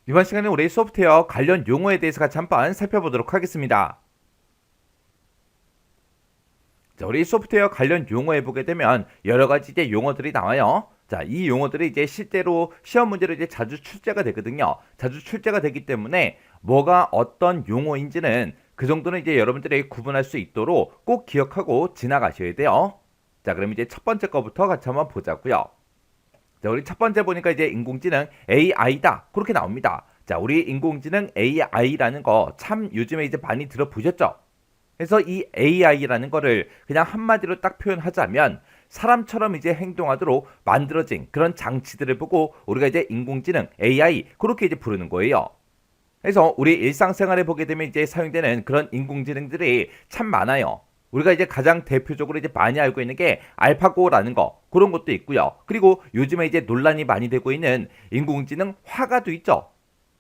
이번 시간에 우리 소프트웨어 관련 용어에 대해서 같이 한번 살펴보도록 하겠습니다. 자, 우리 소프트웨어 관련 용어에 보게 되면 여러 가지 이제 용어들이 나와요. 자, 이 용어들이 이제 실제로 시험 문제로 이제 자주 출제가 되거든요. 자주 출제가 되기 때문에 뭐가 어떤 용어인지는 그 정도는 이제 여러분들이 구분할 수 있도록 꼭 기억하고 지나가셔야 돼요. 자, 그럼 이제 첫 번째 거부터 같이 한번 보자고요. 자, 우리 첫 번째 보니까 이제 인공지능 AI다. 그렇게 나옵니다. 자, 우리 인공지능 AI라는 거 참 요즘에 이제 많이 들어보셨죠? 그래서 이 AI라는 거를 그냥 한마디로 딱 표현하자면 사람처럼 이제 행동하도록 만들어진 그런 장치들을 보고 우리가 이제 인공지능 AI 그렇게 이제 부르는 거예요. 그래서 우리 일상생활에 보게 되면 이제 사용되는 그런 인공지능들이 참 많아요. 우리가 이제 가장 대표적으로 이제 많이 알고 있는 게 알파고라는 거 그런 것도 있고요. 그리고 요즘에 이제 논란이 많이 되고 있는 인공지능 화가도 있죠.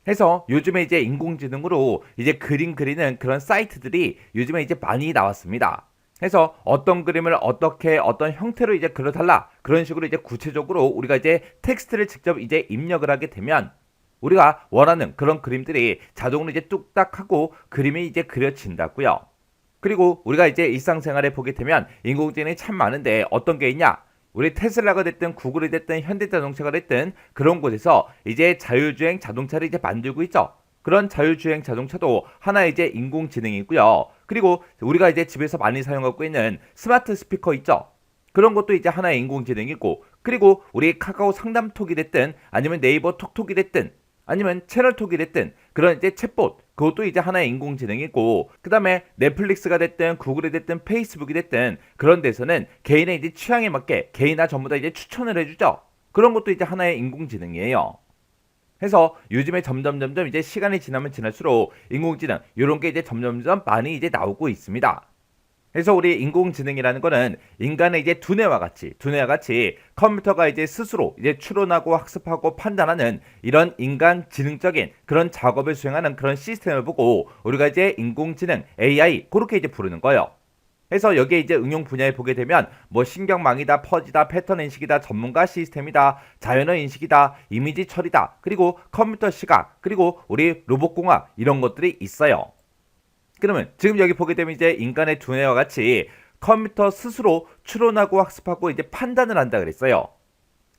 해서 요즘에 이제 인공지능으로 이제 그림 그리는 그런 사이트들이 요즘에 이제 많이 나왔습니다. 해서 어떤 그림을 어떻게 어떤 형태로 이제 그려달라 그런 식으로 이제 구체적으로 우리가 이제 텍스트를 직접 이제 입력을 하게 되면 우리가 원하는 그런 그림들이 자동으로 이제 뚝딱 하고 그림이 이제 그려진다고요. 그리고 우리가 이제 일상생활에 보게 되면 인공지능이 참 많은데 어떤 게 있냐? 우리 테슬라가 됐든 구글이 됐든 현대자동차가 됐든 그런 곳에서 이제 자율주행 자동차를 이제 만들고 있죠. 그런 자율주행 자동차도 하나의 이제 인공지능이고요. 그리고 우리가 이제 집에서 많이 사용하고 있는 스마트 스피커 있죠. 그런 것도 이제 하나의 인공지능이고, 그리고 우리 카카오 상담톡이 됐든 아니면 네이버 톡톡이 됐든 아니면 채널톡이 됐든 그런 이제 챗봇 그것도 이제 하나의 인공지능이고, 그 다음에 넷플릭스가 됐든 구글이 됐든 페이스북이 됐든 그런 데서는 개인의 이제 취향에 맞게 개인화 전부 다 이제 추천을 해주죠. 그런 것도 이제 하나의 인공지능이에요. 해서 요즘에 점점 이제 시간이 지나면 지날수록 인공지능 이런 게 이제 점점 많이 이제 나오고 있습니다. 그래서 우리 인공지능이라는 거는 인간의 이제 두뇌와 같이 컴퓨터가 이제 스스로 이제 추론하고 학습하고 판단하는 이런 인간 지능적인 그런 작업을 수행하는 그런 시스템을 보고 우리가 이제 인공지능 AI 그렇게 이제 부르는 거예요. 그래서 여기에 이제 응용 분야에 보게 되면 뭐 신경망이다, 퍼지다, 패턴 인식이다, 전문가 시스템이다, 자연어 인식이다, 이미지 처리다, 그리고 컴퓨터 시각, 그리고 우리 로봇공학 이런 것들이 있어요. 그러면 지금 여기 보게 되면 이제 인간의 두뇌와 같이 컴퓨터 스스로 추론하고 학습하고 이제 판단을 한다 그랬어요.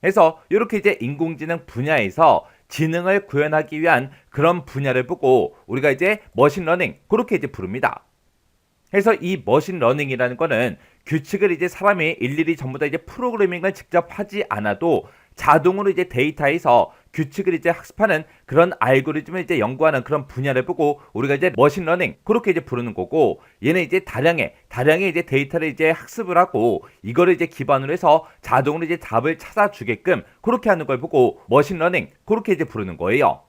그래서 이렇게 이제 인공지능 분야에서 지능을 구현하기 위한 그런 분야를 보고 우리가 이제 머신러닝 그렇게 이제 부릅니다. 그래서 이 머신러닝이라는 거는 규칙을 이제 사람이 일일이 전부 다 이제 프로그래밍을 직접 하지 않아도 자동으로 이제 데이터에서 규칙을 이제 학습하는 그런 알고리즘을 이제 연구하는 그런 분야를 보고 우리가 이제 머신러닝 그렇게 이제 부르는 거고, 얘는 이제 다량의 이제 데이터를 이제 학습을 하고 이거를 이제 기반으로 해서 자동으로 이제 답을 찾아주게끔 그렇게 하는 걸 보고 머신러닝 그렇게 이제 부르는 거예요.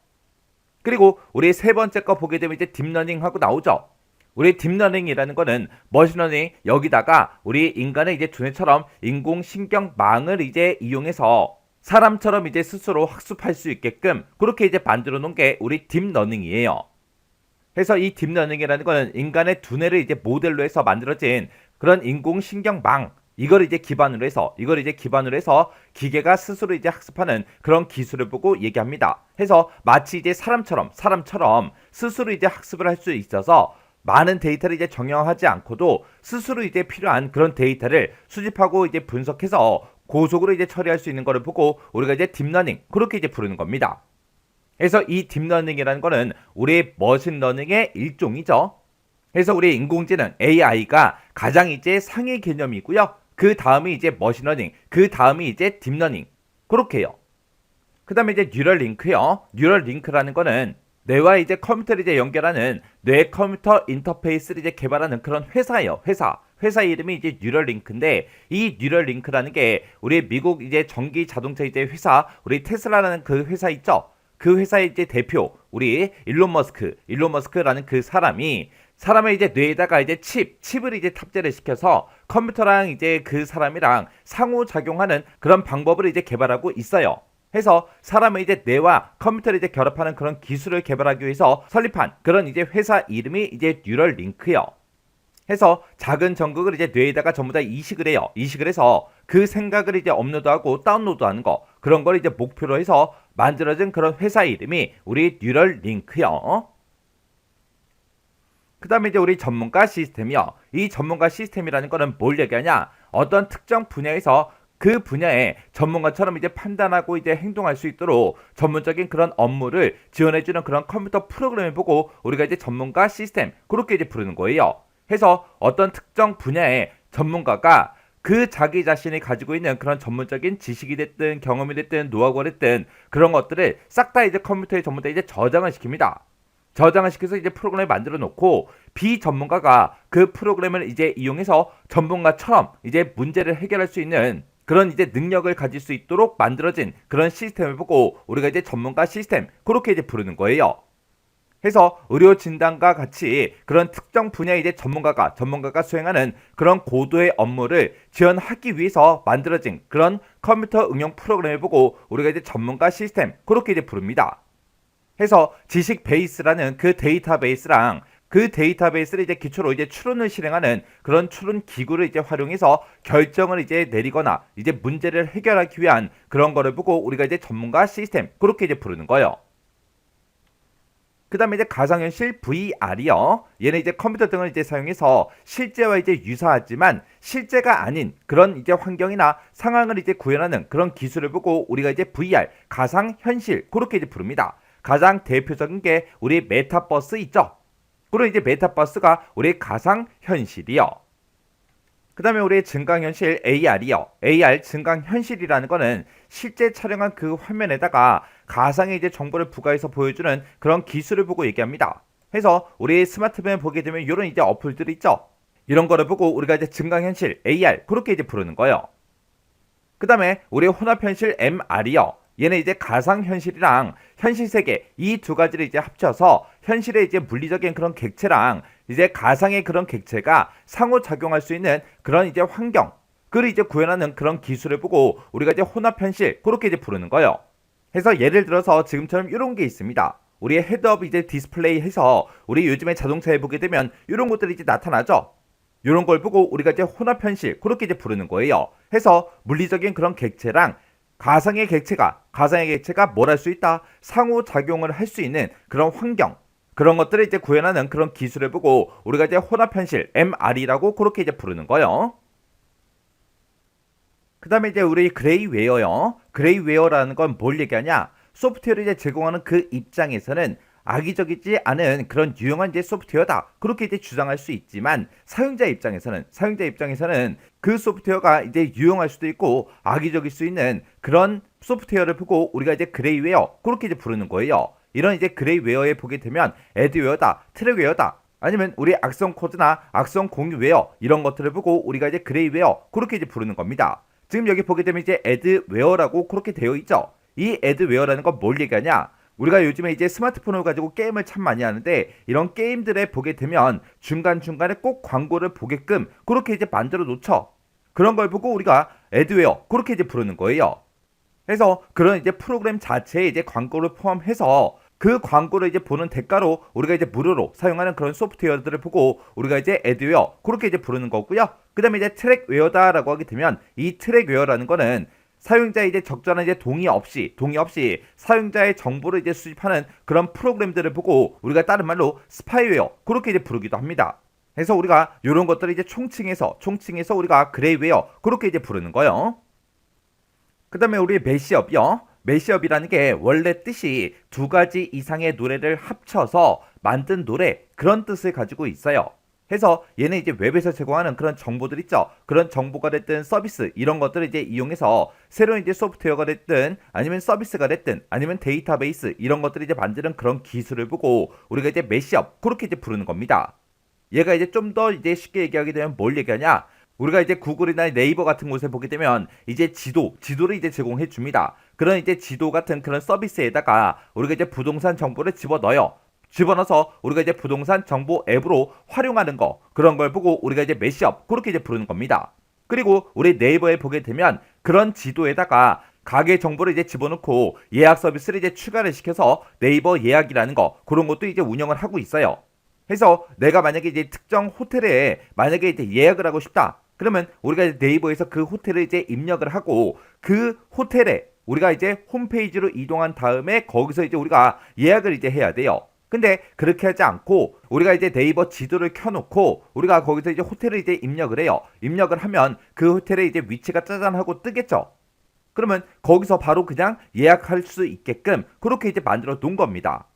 그리고 우리 세 번째 거 보게 되면 이제 딥러닝하고 나오죠. 우리 딥러닝이라는 거는 머신러닝 여기다가 우리 인간의 이제 두뇌처럼 인공신경망을 이제 이용해서 사람처럼 이제 스스로 학습할 수 있게끔 그렇게 이제 만들어 놓은 게 우리 딥러닝이에요. 그래서 이 딥러닝이라는 거는 인간의 두뇌를 이제 모델로 해서 만들어진 그런 인공신경망 이걸 이제 기반으로 해서 기계가 스스로 이제 학습하는 그런 기술을 보고 얘기합니다. 해서 마치 이제 사람처럼 스스로 이제 학습을 할 수 있어서 많은 데이터를 이제 정형하지 않고도 스스로 이제 필요한 그런 데이터를 수집하고 이제 분석해서 고속으로 이제 처리할 수 있는 거를 보고 우리가 이제 딥러닝 그렇게 이제 부르는 겁니다. 그래서 이 딥러닝이라는 거는 우리 머신러닝의 일종이죠. 그래서 우리 인공지능 AI가 가장 이제 상위 개념이고요. 그 다음이 이제 머신러닝, 그 다음이 이제 딥러닝 그렇게 해요. 그 다음에 이제 뉴럴링크요. 뉴럴링크라는 거는 뇌와 이제 컴퓨터를 이제 연결하는 뇌 컴퓨터 인터페이스를 이제 개발하는 그런 회사예요. 회사 이름이 이제 뉴럴링크인데, 이 뉴럴링크라는 게 우리 미국 이제 전기 자동차 이제 회사 우리 테슬라라는 그 회사 있죠. 그 회사의 이제 대표 우리 일론 머스크라는 그 사람이 사람의 이제 뇌에다가 이제 칩을 이제 탑재를 시켜서 컴퓨터랑 이제 그 사람이랑 상호작용하는 그런 방법을 이제 개발하고 있어요. 해서 사람의 이제 뇌와 컴퓨터를 이제 결합하는 그런 기술을 개발하기 위해서 설립한 그런 이제 회사 이름이 이제 뉴럴링크요. 해서 작은 전극을 이제 뇌에다가 전부 다 이식을 해요. 이식을 해서 그 생각을 이제 업로드하고 다운로드하는 거, 그런 걸 이제 목표로 해서 만들어진 그런 회사 이름이 우리 뉴럴링크요. 그 다음에 이제 우리 전문가 시스템이요. 이 전문가 시스템이라는 거는 뭘 얘기하냐? 어떤 특정 분야에서 그 분야의 전문가처럼 이제 판단하고 이제 행동할 수 있도록 전문적인 그런 업무를 지원해주는 그런 컴퓨터 프로그램을 보고 우리가 이제 전문가 시스템, 그렇게 이제 부르는 거예요. 해서 어떤 특정 분야의 전문가가 그 자기 자신이 가지고 있는 그런 전문적인 지식이 됐든 경험이 됐든 노하우가 됐든 그런 것들을 싹 다 이제 컴퓨터에 전부 다 이제 저장을 시킵니다. 저장을 시켜서 이제 프로그램을 만들어 놓고 비전문가가 그 프로그램을 이제 이용해서 전문가처럼 이제 문제를 해결할 수 있는 그런 이제 능력을 가질 수 있도록 만들어진 그런 시스템을 보고 우리가 이제 전문가 시스템, 그렇게 이제 부르는 거예요. 해서 의료 진단과 같이 그런 특정 분야의 이제 전문가가 수행하는 그런 고도의 업무를 지원하기 위해서 만들어진 그런 컴퓨터 응용 프로그램을 보고 우리가 이제 전문가 시스템, 그렇게 이제 부릅니다. 해서 지식 베이스라는 그 데이터베이스랑 그 데이터베이스를 이제 기초로 이제 추론을 실행하는 그런 추론 기구를 이제 활용해서 결정을 이제 내리거나 이제 문제를 해결하기 위한 그런 거를 보고 우리가 이제 전문가 시스템, 그렇게 이제 부르는 거예요. 그 다음에 이제 가상현실 VR이요. 얘는 이제 컴퓨터 등을 이제 사용해서 실제와 이제 유사하지만 실제가 아닌 그런 이제 환경이나 상황을 이제 구현하는 그런 기술을 보고 우리가 이제 VR, 가상현실, 그렇게 이제 부릅니다. 가장 대표적인 게 우리 메타버스 있죠. 그리고 이제 메타버스가 우리 가상현실이요. 그 다음에 우리 증강현실 AR이요. AR 증강현실이라는 거는 실제 촬영한 그 화면에다가 가상의 이제 정보를 부과해서 보여주는 그런 기술을 보고 얘기합니다. 해서 우리 스마트폰을 보게 되면 이런 이제 어플들이 있죠. 이런 거를 보고 우리가 이제 증강현실 AR, 그렇게 이제 부르는 거예요. 그 다음에 우리 혼합현실 MR이요. 얘는 이제 가상현실이랑 현실세계 이 두 가지를 이제 합쳐서 현실의 이제 물리적인 그런 객체랑 이제 가상의 그런 객체가 상호작용할 수 있는 그런 이제 환경, 그를 이제 구현하는 그런 기술을 보고 우리가 이제 혼합현실, 그렇게 이제 부르는 거예요. 해서 예를 들어서 지금처럼 이런 게 있습니다. 우리의 헤드업 이제 디스플레이 해서 우리 요즘에 자동차에 보게 되면 이런 것들이 이제 나타나죠. 이런 걸 보고 우리가 이제 혼합현실, 그렇게 이제 부르는 거예요. 해서 물리적인 그런 객체랑 가상의 객체가 뭘 할 수 있다? 상호작용을 할 수 있는 그런 환경, 그런 것들을 이제 구현하는 그런 기술을 보고 우리가 이제 혼합현실 MR이라고 그렇게 이제 부르는 거예요. 그 다음에 이제 우리 그레이웨어요. 그레이웨어라는 건 뭘 얘기하냐? 소프트웨어를 이제 제공하는 그 입장에서는 악의적이지 않은 그런 유용한 이제 소프트웨어다, 그렇게 이제 주장할 수 있지만 사용자 입장에서는 그 소프트웨어가 이제 유용할 수도 있고 악의적일 수 있는 그런 소프트웨어를 보고 우리가 이제 그레이웨어, 그렇게 이제 부르는 거예요. 이런 이제 그레이웨어에 보게 되면 애드웨어다, 트랙웨어다, 아니면 우리 악성 코드나 악성 공유웨어 이런 것들을 보고 우리가 이제 그레이웨어, 그렇게 이제 부르는 겁니다. 지금 여기 보게 되면 이제 애드웨어라고 그렇게 되어 있죠. 이 애드웨어라는 건 뭘 얘기하냐? 우리가 요즘에 이제 스마트폰을 가지고 게임을 참 많이 하는데 이런 게임들에 보게 되면 중간중간에 꼭 광고를 보게끔 그렇게 이제 만들어 놓죠. 그런 걸 보고 우리가 애드웨어, 그렇게 이제 부르는 거예요. 그래서 그런 이제 프로그램 자체에 이제 광고를 포함해서 그 광고를 이제 보는 대가로 우리가 이제 무료로 사용하는 그런 소프트웨어들을 보고 우리가 이제 애드웨어, 그렇게 이제 부르는 거고요. 그 다음에 이제 트랙웨어다라고 하게 되면 이 트랙웨어라는 거는 사용자의 이제 적절한 이제 동의 없이 사용자의 정보를 이제 수집하는 그런 프로그램들을 보고 우리가 다른 말로 스파이웨어, 그렇게 이제 부르기도 합니다. 그래서 우리가 이런 것들을 이제 총칭해서 우리가 그레이웨어, 그렇게 이제 부르는 거예요. 그 다음에 우리 매시업이요. 매시업이라는 게 원래 뜻이 두 가지 이상의 노래를 합쳐서 만든 노래, 그런 뜻을 가지고 있어요. 해서 얘는 이제 웹에서 제공하는 그런 정보들 있죠. 그런 정보가 됐든 서비스 이런 것들을 이제 이용해서 새로운 이제 소프트웨어가 됐든 아니면 서비스가 됐든 아니면 데이터베이스 이런 것들을 이제 만드는 그런 기술을 보고 우리가 이제 매시업, 그렇게 이제 부르는 겁니다. 얘가 이제 좀 더 이제 쉽게 얘기하게 되면 뭘 얘기하냐? 우리가 이제 구글이나 네이버 같은 곳에 보게 되면 이제 지도를 이제 제공해 줍니다. 그런 이제 지도 같은 그런 서비스에다가 우리가 이제 부동산 정보를 집어넣어서 우리가 이제 부동산 정보 앱으로 활용하는 거, 그런 걸 보고 우리가 이제 매시업, 그렇게 이제 부르는 겁니다. 그리고 우리 네이버에 보게 되면 그런 지도에다가 가게 정보를 이제 집어넣고 예약 서비스를 이제 추가를 시켜서 네이버 예약이라는 거, 그런 것도 이제 운영을 하고 있어요. 해서 내가 만약에 이제 특정 호텔에 만약에 이제 예약을 하고 싶다. 그러면 우리가 이제 네이버에서 그 호텔을 이제 입력을 하고 그 호텔에 우리가 이제 홈페이지로 이동한 다음에 거기서 이제 우리가 예약을 이제 해야 돼요. 근데 그렇게 하지 않고 우리가 이제 네이버 지도를 켜놓고 우리가 거기서 이제 호텔을 이제 입력을 해요. 입력을 하면 그 호텔의 이제 위치가 짜잔 하고 뜨겠죠. 그러면 거기서 바로 그냥 예약할 수 있게끔 그렇게 이제 만들어 놓은 겁니다.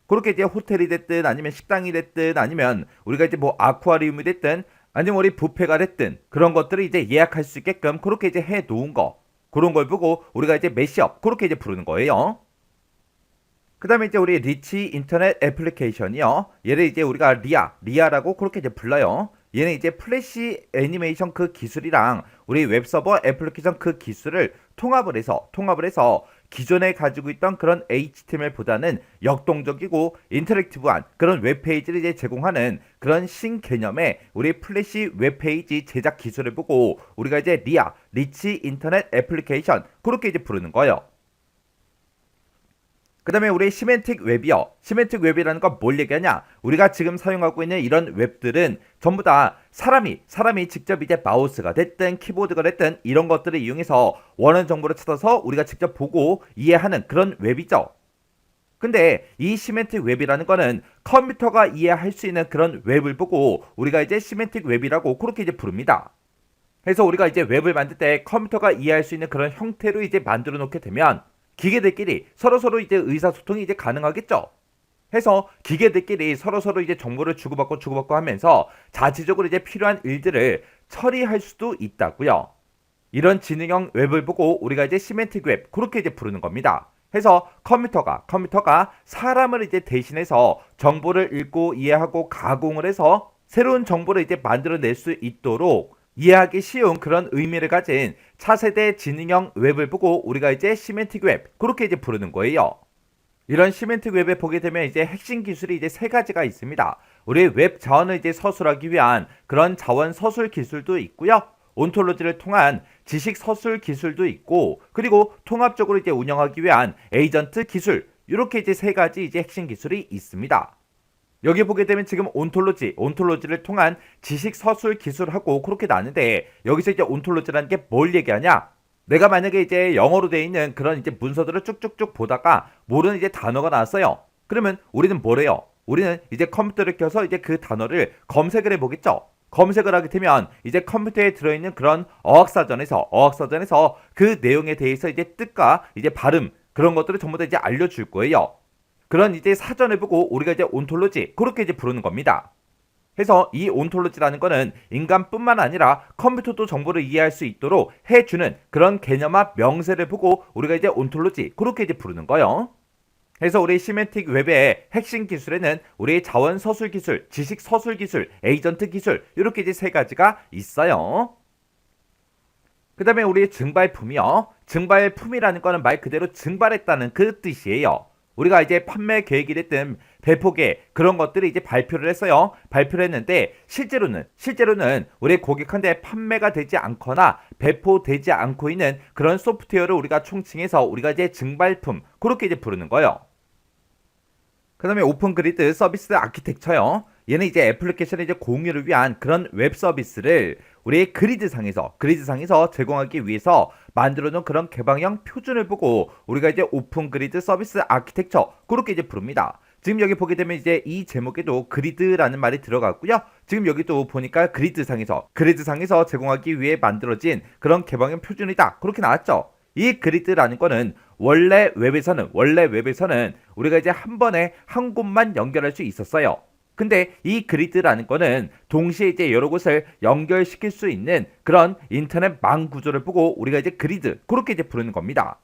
그렇게 이제 호텔이 됐든 아니면 식당이 됐든 아니면 우리가 이제 뭐 아쿠아리움이 됐든 아니면 우리 뷔페가 됐든 그런 것들을 이제 예약할 수 있게끔 그렇게 이제 해 놓은 거. 그런 걸 보고 우리가 이제 매시업 그렇게 이제 부르는 거예요. 그 다음에 이제 우리 리치 인터넷 애플리케이션이요. 얘를 이제 우리가 리아라고 그렇게 이제 불러요. 얘는 이제 플래시 애니메이션 그 기술이랑 우리 웹서버 애플리케이션 그 기술을 통합을 해서 기존에 가지고 있던 그런 HTML보다는 역동적이고 인터랙티브한 그런 웹페이지를 이제 제공하는 그런 신개념의 우리 플래시 웹페이지 제작 기술을 보고 우리가 이제 리치 인터넷 애플리케이션 그렇게 이제 부르는 거예요. 그 다음에 우리 시멘틱 웹이요. 시멘틱 웹이라는 건 뭘 얘기하냐? 우리가 지금 사용하고 있는 이런 웹들은 전부 다 사람이 직접 이제 마우스가 됐든 키보드가 됐든 이런 것들을 이용해서 원하는 정보를 찾아서 우리가 직접 보고 이해하는 그런 웹이죠. 근데 이 시멘틱 웹이라는 거는 컴퓨터가 이해할 수 있는 그런 웹을 보고 우리가 이제 시멘틱 웹이라고 그렇게 이제 부릅니다. 그래서 우리가 이제 웹을 만들 때 컴퓨터가 이해할 수 있는 그런 형태로 이제 만들어 놓게 되면 기계들끼리 서로 이제 의사소통이 이제 가능하겠죠. 해서 기계들끼리 서로 이제 정보를 주고받고 하면서 자체적으로 이제 필요한 일들을 처리할 수도 있다고요. 이런 지능형 웹을 보고 우리가 이제 시멘틱 웹 그렇게 이제 부르는 겁니다. 해서 컴퓨터가 사람을 이제 대신해서 정보를 읽고 이해하고 가공을 해서 새로운 정보를 이제 만들어낼 수 있도록 이해하기 쉬운 그런 의미를 가진 차세대 지능형 웹을 보고 우리가 이제 시멘틱 웹 그렇게 이제 부르는 거예요. 이런 시멘틱 웹에 보게 되면 이제 핵심 기술이 이제 세 가지가 있습니다. 우리 웹 자원을 이제 서술하기 위한 그런 자원 서술 기술도 있고요. 온톨로지를 통한 지식 서술 기술도 있고 그리고 통합적으로 이제 운영하기 위한 에이전트 기술 이렇게 이제 세 가지 이제 핵심 기술이 있습니다. 여기 보게 되면 지금 온톨로지를 통한 지식 서술 기술하고 그렇게 나는데 여기서 이제 온톨로지라는 게 뭘 얘기하냐? 내가 만약에 이제 영어로 되어 있는 그런 이제 문서들을 쭉쭉쭉 보다가 모르는 이제 단어가 나왔어요. 그러면 우리는 뭐래요? 우리는 이제 컴퓨터를 켜서 이제 그 단어를 검색을 해보겠죠. 검색을 하게 되면 이제 컴퓨터에 들어있는 그런 어학사전에서 그 내용에 대해서 이제 뜻과 이제 발음 그런 것들을 전부 다 이제 알려줄 거예요. 그런 이제 사전을 보고 우리가 이제 온톨로지 그렇게 이제 부르는 겁니다. 그래서 이 온톨로지라는 거는 인간뿐만 아니라 컴퓨터도 정보를 이해할 수 있도록 해주는 그런 개념화 명세를 보고 우리가 이제 온톨로지 그렇게 이제 부르는 거예요. 그래서 우리 시멘틱 웹의 핵심 기술에는 우리 자원 서술 기술, 지식 서술 기술, 에이전트 기술 이렇게 이제 세 가지가 있어요. 그 다음에 우리 증발품이요. 증발품이라는 거는 말 그대로 증발했다는 그 뜻이에요. 우리가 이제 판매 계획이 됐든 배포계 그런 것들을 이제 발표를 했어요. 발표를 했는데 실제로는 우리 고객한테 판매가 되지 않거나 배포되지 않고 있는 그런 소프트웨어를 우리가 총칭해서 우리가 이제 증발품 그렇게 이제 부르는 거예요. 그 다음에 오픈 그리드 서비스 아키텍처요. 얘는 이제 애플리케이션의 이제 공유를 위한 그런 웹 서비스를 우리 그리드상에서 제공하기 위해서 만들어놓은 그런 개방형 표준을 보고 우리가 이제 오픈 그리드 서비스 아키텍처 그렇게 이제 부릅니다. 지금 여기 보게 되면 이제 이 제목에도 그리드라는 말이 들어갔고요. 지금 여기도 보니까 그리드상에서 제공하기 위해 만들어진 그런 개방형 표준이다 그렇게 나왔죠. 이 그리드라는 거는 원래 웹에서는 우리가 이제 한 번에 한 곳만 연결할 수 있었어요. 근데 이 그리드라는 거는 동시에 이제 여러 곳을 연결시킬 수 있는 그런 인터넷망 구조를 보고 우리가 이제 그리드 그렇게 이제 부르는 겁니다.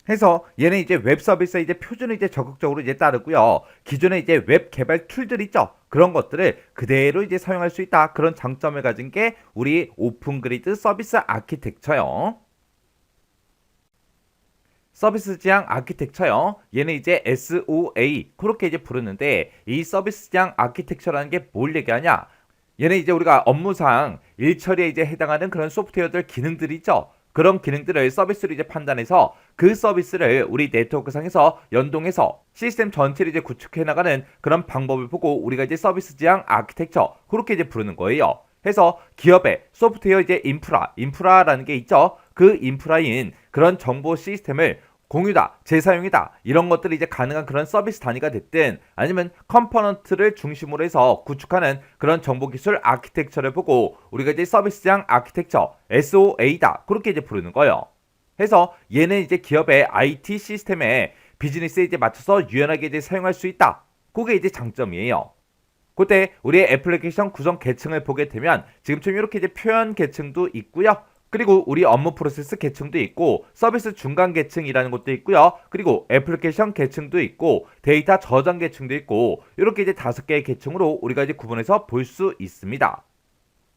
해서 얘는 이제 웹 서비스의 이제 표준을 이제 적극적으로 이제 따르고요. 기존에 이제 웹 개발 툴들 있죠. 그런 것들을 그대로 이제 사용할 수 있다. 그런 장점을 가진 게 우리 오픈 그리드 서비스 아키텍처요. 서비스 지향 아키텍처요. 얘는 이제 SOA 그렇게 이제 부르는데 이 서비스 지향 아키텍처라는 게 뭘 얘기하냐? 얘는 이제 우리가 업무상 일 처리에 이제 해당하는 그런 소프트웨어들 기능들이 있죠. 그런 기능들을 서비스로 이제 판단해서 그 서비스를 우리 네트워크상에서 연동해서 시스템 전체를 이제 구축해 나가는 그런 방법을 보고 우리가 이제 서비스 지향 아키텍처 그렇게 이제 부르는 거예요. 해서 기업의 소프트웨어 이제 인프라라는 게 있죠. 그 인프라인 그런 정보 시스템을 공유다, 재사용이다 이런 것들이 이제 가능한 그런 서비스 단위가 됐든 아니면 컴포넌트를 중심으로 해서 구축하는 그런 정보기술 아키텍처를 보고 우리가 이제 서비스장 아키텍처 SOA다 그렇게 이제 부르는 거예요. 해서 얘는 이제 기업의 IT 시스템에 비즈니스에 이제 맞춰서 유연하게 이제 사용할 수 있다. 그게 이제 장점이에요. 그때 우리의 애플리케이션 구성 계층을 보게 되면 지금처럼 이렇게 이제 표현 계층도 있고요. 그리고 우리 업무 프로세스 계층도 있고 서비스 중간 계층이라는 것도 있고요. 그리고 애플리케이션 계층도 있고 데이터 저장 계층도 있고 이렇게 이제 5개의 계층으로 우리가 이제 구분해서 볼 수 있습니다.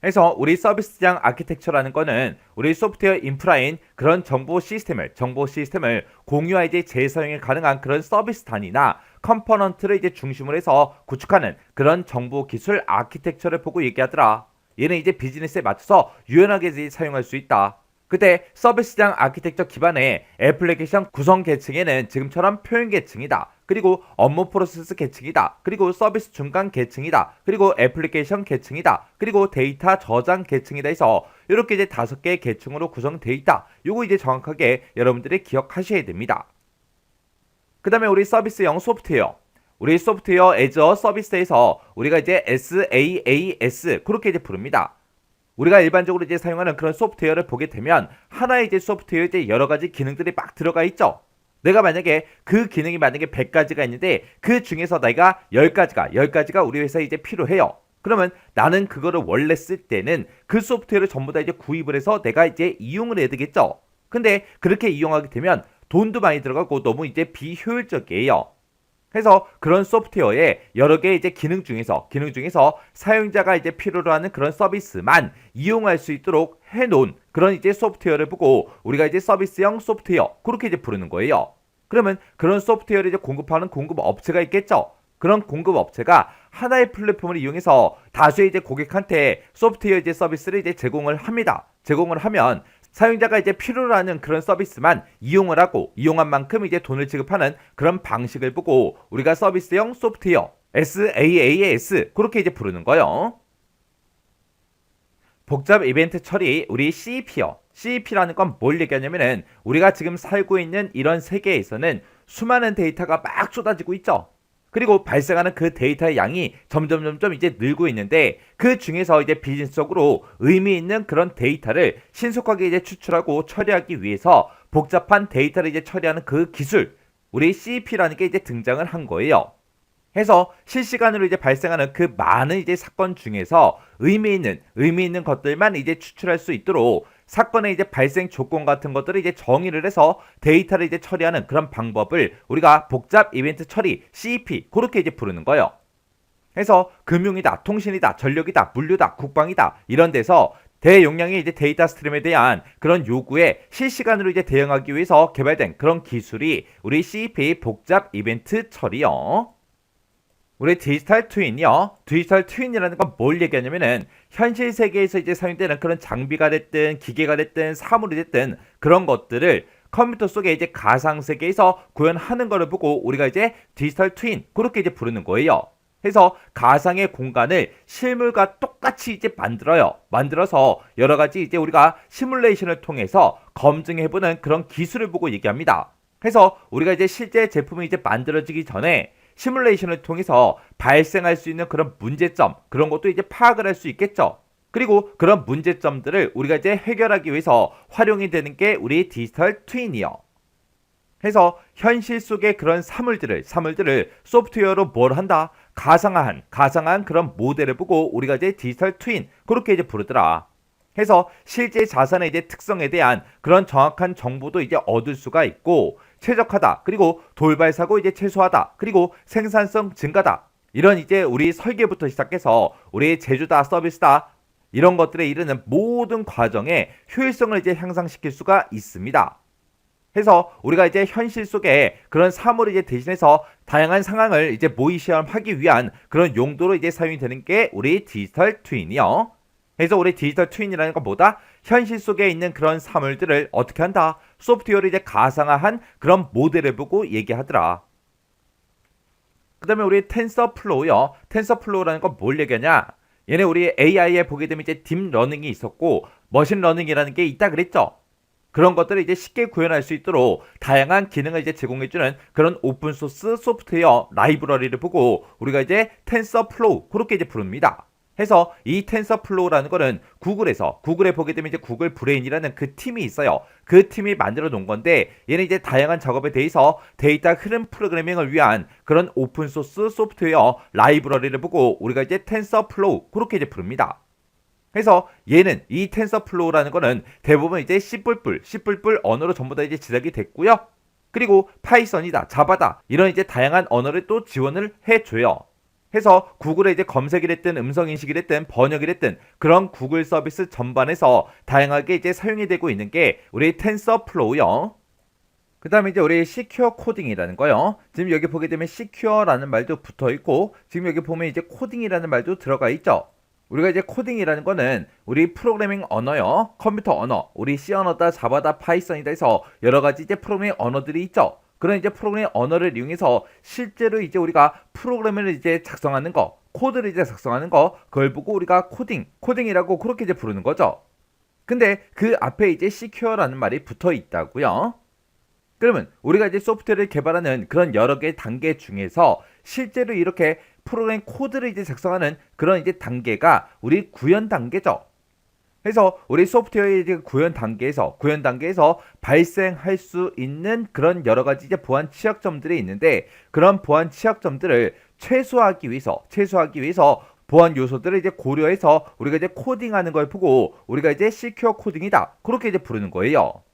그래서 우리 서비스장 아키텍처라는 거는 우리 소프트웨어 인프라인 그런 정보 시스템을 공유와 이제 재사용이 가능한 그런 서비스 단위나 컴포넌트를 이제 중심으로 해서 구축하는 그런 정보 기술 아키텍처를 보고 얘기하더라. 얘는 이제 비즈니스에 맞춰서 유연하게 이제 사용할 수 있다. 그때 서비스장 아키텍처 기반의 애플리케이션 구성 계층에는 지금처럼 표현 계층이다. 그리고 업무 프로세스 계층이다. 그리고 서비스 중간 계층이다. 그리고 애플리케이션 계층이다. 그리고 데이터 저장 계층이다 해서 이렇게 이제 5개의 계층으로 구성되어 있다. 요거 이제 정확하게 여러분들이 기억하셔야 됩니다. 그 다음에 우리 서비스형 소프트웨어. 우리 소프트웨어 애저 서비스에서 우리가 이제 SaaS 그렇게 이제 부릅니다. 우리가 일반적으로 이제 사용하는 그런 소프트웨어를 보게 되면 하나의 이제 소프트웨어에 이제 여러 가지 기능들이 막 들어가 있죠. 내가 만약에 그 기능이 만약에 100가지가 있는데 그 중에서 내가 10가지가 우리 회사에 이제 필요해요. 그러면 나는 그거를 원래 쓸 때는 그 소프트웨어를 전부 다 이제 구입을 해서 내가 이제 이용을 해야 되겠죠. 근데 그렇게 이용하게 되면 돈도 많이 들어가고 너무 이제 비효율적이에요. 그래서 그런 소프트웨어의 여러 개의 이제 기능 중에서 사용자가 이제 필요로 하는 그런 서비스만 이용할 수 있도록 해놓은 그런 이제 소프트웨어를 보고 우리가 이제 서비스형 소프트웨어 그렇게 이제 부르는 거예요. 그러면 그런 소프트웨어를 이제 공급하는 공급 업체가 있겠죠. 그런 공급 업체가 하나의 플랫폼을 이용해서 다수의 이제 고객한테 소프트웨어 이제 서비스를 이제 제공을 합니다. 제공을 하면 사용자가 이제 필요로 하는 그런 서비스만 이용을 하고 이용한 만큼 이제 돈을 지급하는 그런 방식을 보고 우리가 서비스형 소프트웨어 SaaS 그렇게 이제 부르는 거예요. 복잡 이벤트 처리 우리 CEP요. CEP라는 건 뭘 얘기하냐면은 우리가 지금 살고 있는 이런 세계에서는 수많은 데이터가 막 쏟아지고 있죠. 그리고 발생하는 그 데이터의 양이 점점 이제 늘고 있는데 그 중에서 이제 비즈니스적으로 의미 있는 그런 데이터를 신속하게 이제 추출하고 처리하기 위해서 복잡한 데이터를 이제 처리하는 그 기술, 우리 CEP라는 게 이제 등장을 한 거예요. 해서 실시간으로 이제 발생하는 그 많은 이제 사건 중에서 의미 있는 것들만 이제 추출할 수 있도록 사건의 이제 발생 조건 같은 것들을 이제 정의를 해서 데이터를 이제 처리하는 그런 방법을 우리가 복잡 이벤트 처리 CEP 그렇게 이제 부르는 거예요. 해서 금융이다, 통신이다, 전력이다, 물류다, 국방이다 이런 데서 대용량의 이제 데이터 스트림에 대한 그런 요구에 실시간으로 이제 대응하기 위해서 개발된 그런 기술이 우리 CEP 복잡 이벤트 처리요. 우리 디지털 트윈이요. 디지털 트윈이라는 건 뭘 얘기하냐면은 현실 세계에서 이제 사용되는 그런 장비가 됐든 기계가 됐든 사물이 됐든 그런 것들을 컴퓨터 속에 이제 가상 세계에서 구현하는 거를 보고 우리가 이제 디지털 트윈 그렇게 이제 부르는 거예요. 해서 가상의 공간을 실물과 똑같이 이제 만들어서 여러 가지 이제 우리가 시뮬레이션을 통해서 검증해보는 그런 기술을 보고 얘기합니다. 해서 우리가 이제 실제 제품이 이제 만들어지기 전에 시뮬레이션을 통해서 발생할 수 있는 그런 문제점 그런 것도 이제 파악을 할 수 있겠죠. 그리고 그런 문제점들을 우리가 이제 해결하기 위해서 활용이 되는 게 우리 디지털 트윈이요. 해서 현실 속의 그런 사물들을 소프트웨어로 뭘 한다? 가상한 그런 모델을 보고 우리가 이제 디지털 트윈 그렇게 이제 부르더라. 해서 실제 자산의 이제 특성에 대한 그런 정확한 정보도 이제 얻을 수가 있고 최적화다. 그리고 돌발 사고 이제 최소화다. 그리고 생산성 증가다. 이런 이제 우리 설계부터 시작해서 우리 제조다, 서비스다 이런 것들에 이르는 모든 과정의 효율성을 이제 향상시킬 수가 있습니다. 해서 우리가 이제 현실 속에 그런 사물을 이제 대신해서 다양한 상황을 이제 모의 시험하기 위한 그런 용도로 이제 사용이 되는 게 우리 디지털 트윈이요. 그래서 우리 디지털 트윈이라는 건 뭐다? 현실 속에 있는 그런 사물들을 어떻게 한다? 소프트웨어를 이제 가상화한 그런 모델을 보고 얘기하더라. 그 다음에 우리 텐서플로우요. 텐서플로우라는 건 뭘 얘기하냐? 얘네 우리 AI에 보게 되면 이제 딥러닝이 있었고 머신러닝이라는 게 있다 그랬죠. 그런 것들을 이제 쉽게 구현할 수 있도록 다양한 기능을 이제 제공해주는 그런 오픈소스 소프트웨어 라이브러리를 보고 우리가 이제 텐서플로우 그렇게 이제 부릅니다. 해서 이 텐서플로우라는 거는 구글에 보게 되면 이제 구글 브레인이라는 그 팀이 있어요. 그 팀이 만들어 놓은 건데 얘는 이제 다양한 작업에 대해서 데이터 흐름 프로그래밍을 위한 그런 오픈소스 소프트웨어 라이브러리를 보고 우리가 이제 텐서플로우 그렇게 이제 부릅니다. 그래서 얘는 이 텐서플로우라는 거는 대부분 이제 C++ 언어로 전부 다 이제 제작이 됐고요. 그리고 파이썬이다, 자바다 이런 이제 다양한 언어를 또 지원을 해줘요. 해서 구글에 이제 검색이 됐든 음성 인식이 됐든 번역이 됐든 그런 구글 서비스 전반에서 다양하게 이제 사용이 되고 있는 게 우리 텐서플로우요. 그 다음에 이제 우리 시큐어 코딩이라는 거요. 지금 여기 보게 되면 시큐어라는 말도 붙어 있고 지금 여기 보면 이제 코딩이라는 말도 들어가 있죠. 우리가 이제 코딩이라는 거는 우리 프로그래밍 언어요. 컴퓨터 언어. 우리 C 언어다, 자바다, 파이썬이다 해서 여러 가지 이제 프로그래밍 언어들이 있죠. 그런 이제 프로그래밍 언어를 이용해서 실제로 이제 우리가 프로그램을 이제 작성하는 거, 코드를 이제 작성하는 거, 그걸 보고 우리가 코딩이라고 그렇게 이제 부르는 거죠. 근데 그 앞에 이제 시큐어라는 말이 붙어 있다고요. 그러면 우리가 이제 소프트웨어를 개발하는 그런 여러 개의 단계 중에서 실제로 이렇게 프로그램 코드를 이제 작성하는 그런 이제 단계가 우리 구현 단계죠. 그래서 우리 소프트웨어의 이제 구현 단계에서 발생할 수 있는 그런 여러 가지 이제 보안 취약점들이 있는데 그런 보안 취약점들을 최소화하기 위해서 보안 요소들을 이제 고려해서 우리가 이제 코딩하는 걸 보고 우리가 이제 시큐어 코딩이다 그렇게 이제 부르는 거예요.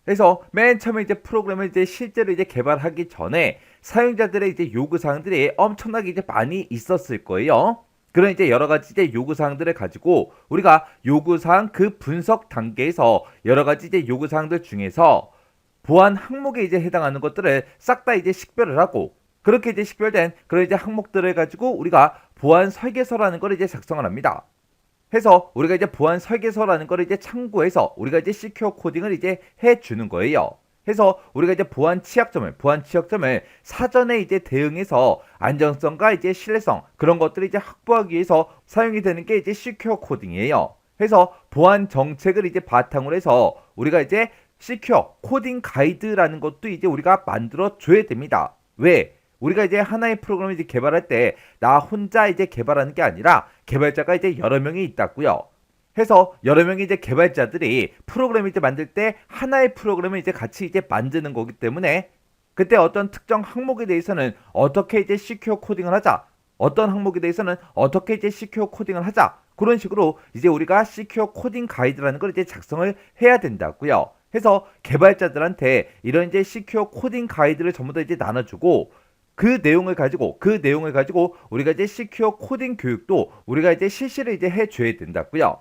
그래서 맨 처음에 이제 프로그램을 이제 실제로 이제 개발하기 전에 사용자들의 이제 요구사항들이 엄청나게 이제 많이 있었을 거예요. 그런 이제 여러 가지 이제 요구사항들을 가지고 우리가 요구사항 그 분석 단계에서 여러 가지 이제 요구사항들 중에서 보안 항목에 이제 해당하는 것들을 싹 다 이제 식별을 하고 그렇게 이제 식별된 그런 이제 항목들을 가지고 우리가 보안 설계서라는 걸 이제 작성을 합니다. 해서 우리가 이제 보안 설계서라는 걸 이제 참고해서 우리가 이제 시큐어 코딩을 이제 해주는 거예요. 해서 우리가 이제 보안 취약점을 사전에 이제 대응해서 안정성과 이제 신뢰성 그런 것들을 이제 확보하기 위해서 사용이 되는 게 이제 시큐어 코딩이에요. 해서 보안 정책을 이제 바탕으로 해서 우리가 이제 시큐어 코딩 가이드라는 것도 이제 우리가 만들어 줘야 됩니다. 왜? 우리가 이제 하나의 프로그램을 이제 개발할 때 나 혼자 이제 개발하는 게 아니라 개발자가 이제 여러 명이 있다고요. 해서 여러 명의 이제 개발자들이 프로그램을 이제 만들 때 하나의 프로그램을 이제 같이 이제 만드는 거기 때문에 그때 어떤 특정 항목에 대해서는 어떻게 이제 시큐어 코딩을 하자. 어떤 항목에 대해서는 어떻게 이제 시큐어 코딩을 하자. 그런 식으로 이제 우리가 시큐어 코딩 가이드라는 걸 이제 작성을 해야 된다고요. 해서 개발자들한테 이런 이제 시큐어 코딩 가이드를 전부 다 이제 나눠주고 그 내용을 가지고 우리가 이제 시큐어 코딩 교육도 우리가 이제 실시를 이제 해줘야 된다고요.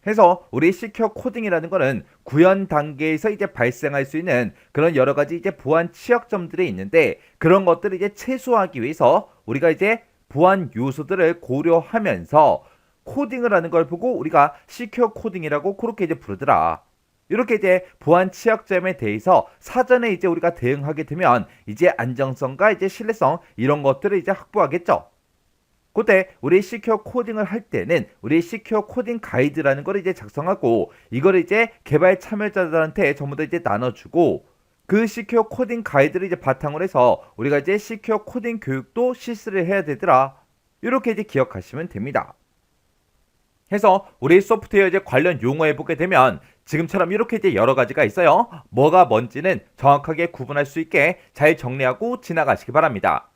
해서 우리 시큐어 코딩이라는 거는 구현 단계에서 이제 발생할 수 있는 그런 여러 가지 이제 보안 취약점들이 있는데 그런 것들을 이제 최소화하기 위해서 우리가 이제 보안 요소들을 고려하면서 코딩을 하는 걸 보고 우리가 시큐어 코딩이라고 그렇게 이제 부르더라. 이렇게 이제 보안 취약점에 대해서 사전에 이제 우리가 대응하게 되면 이제 안정성과 이제 신뢰성 이런 것들을 이제 확보하겠죠. 그때 우리 시큐어 코딩을 할 때는 우리 시큐어 코딩 가이드라는 걸 이제 작성하고 이걸 이제 개발 참여자들한테 전부 다 이제 나눠주고 그 시큐어 코딩 가이드를 이제 바탕으로 해서 우리가 이제 시큐어 코딩 교육도 실시를 해야 되더라. 이렇게 이제 기억하시면 됩니다. 해서 우리 소프트웨어 이제 관련 용어에 보게 되면 지금처럼 이렇게 이제 여러 가지가 있어요. 뭐가 뭔지는 정확하게 구분할 수 있게 잘 정리하고 지나가시기 바랍니다.